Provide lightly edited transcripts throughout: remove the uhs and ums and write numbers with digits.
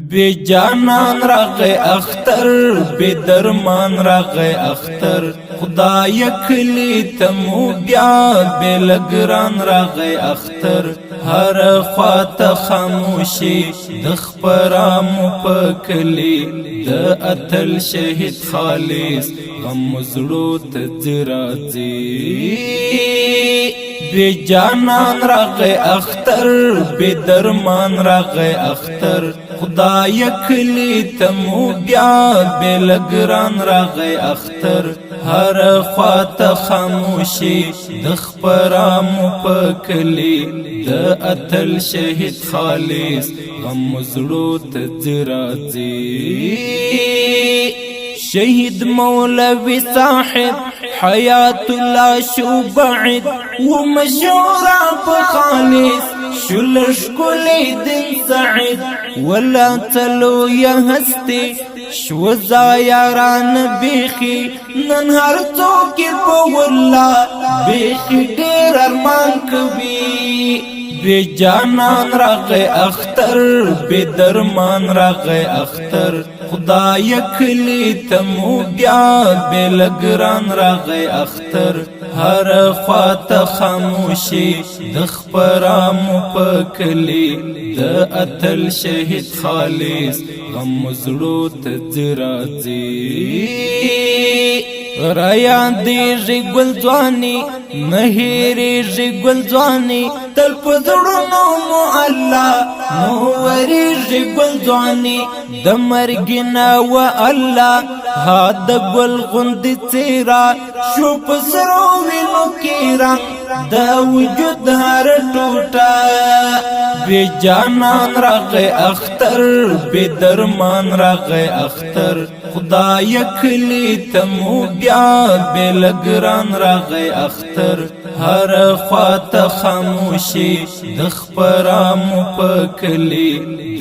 بی جانان راغی اختر بی درمان راغی اختر خدای کلی تمو بیا بی لگران راغی اختر هر خوات خاموشی دخپرامو پکلی د اتل شهید خالص غم مزړو تجرازی بی جانان راغی اختر بی درمان راغی اختر خدای کلی تمو بیا بی لگران راغی اختر هر خوات خاموشی دخپرامو پکلی د اتل شهید خالص غم مزړو تجرازی شهید مولوی صاحب حیات الله شو بعید ومشورا بخالص شلش کلی دن سعید ولا تلو یا هستی شو زایاران بیخی نن هر توکی پا والله بیخی دیر ارمان کبی بی جانان راغی اختر بی درمان راغی اختر خدای کلی تمو بیا بی لگران راغی اختر هر خوات خاموشی دخپرامو پکلی د اتل شهید خالص غم مزړو تجرازی رایا دیږي ګل ځواني مهيريږي ګل ځواني تل په زړونو مو الله نوريږي ګل ځواني د مرګ نه و الله ها د ګل غوندې څیرا شو په سرو وینو کې رنګ د وجود هر ټوټه بی جانان راغی اختر بی درمان راغی اختر خدای کلی تمو بیا بی لگران راغی اختر هر خوات خاموشی دخپرامو پکلی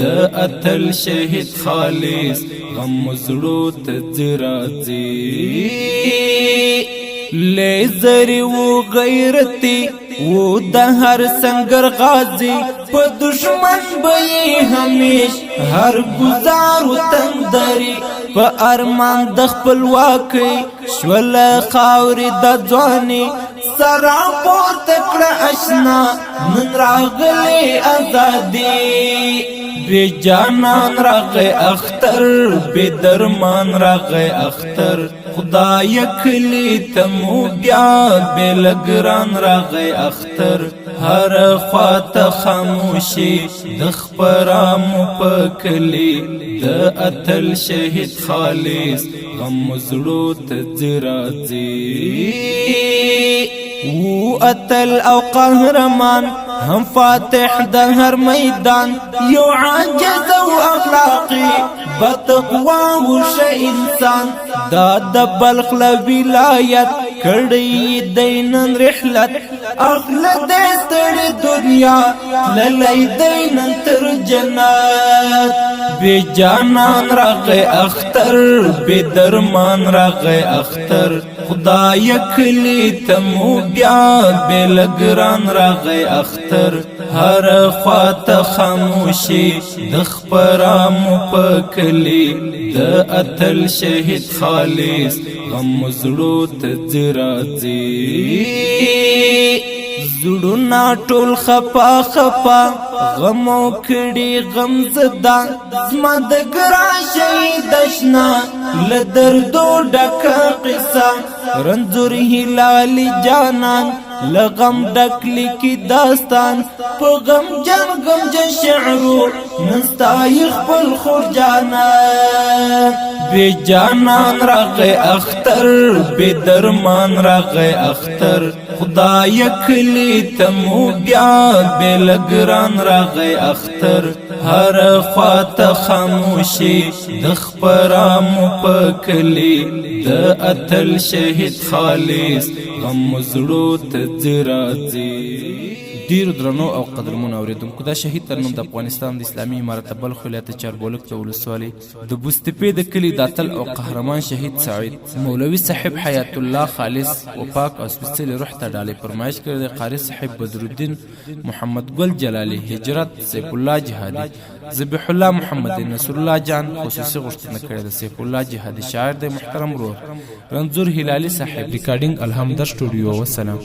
د اتل شهید خالص غم مزړو تجرازی لیزری و غیرتی و د هر سنگر غازی په دشمن بئی همیش هر گزار و تندری په ارمان د خپلواکۍ شول خاورې د ځواني سرا پورته کړه اشنا نن راغلی ازادي بی جانان راغی اختر بی درمان راغی اختر خدای کلی تمو بیا بی لگران راغی اختر هر خوات خاموشی دخپرامو پکلی د اتل شهید خالص غم مزړو تجرازی و اتل او قهرمان هم فاتح د هر میدان یو عاجز او اخلاقی بتقوا و شه انسان دا د بلخ ولایت کړي دینن رحلت اخلد ستړي دنیا للی دینن تر جنت بی جانان راغی اختر بی درمان راغی اختر خدای کلی تمو بیا بی لگران راغی اختر هر خوات خاموشی دخپرامو پکلی د اتل شهید خالص غم مزړو تجرازی زړونا ټول خپا خپا غمو کړي غم زدا زما د ګرا شهید شنا لدردو ډک قصه رنځور هلال جانان لغم ډکلی کی داستان په غم جن شعرو نستایخ خپل خور جانا بی جانان راغی اختر بی درمان راغی اختر خدای کلی تمو بیا بی لگران راغی اختر هر خوات خاموشی دخپرامو پکلی د اتل شهید خالص غم مزړو تجرازی ډیر درنو او قدرمنو اوریدونکو دا شهید تر نوم د افغانستان د اسلامي امارت بلخ ولایت چاربولک د ولسوالۍ د بوستپې د کلي د اتل او قهرمان شهید سعید مولوي صاحب حیات الله خالص و پاک او سپېڅلي روح ته ډالۍ فرمایش کړی دی. قاري صاحب بدرالدین محمد ګل جلالي هجرت سیف الله جهادي ذبیح الله محمد نصر الله جان خصوصي غوښتنه کړې ده. سیف الله جهادي شاعر دی محترم ورور رنځور هلالي صاحب ریکارډینګ الحمد سټوډیو. وسلام.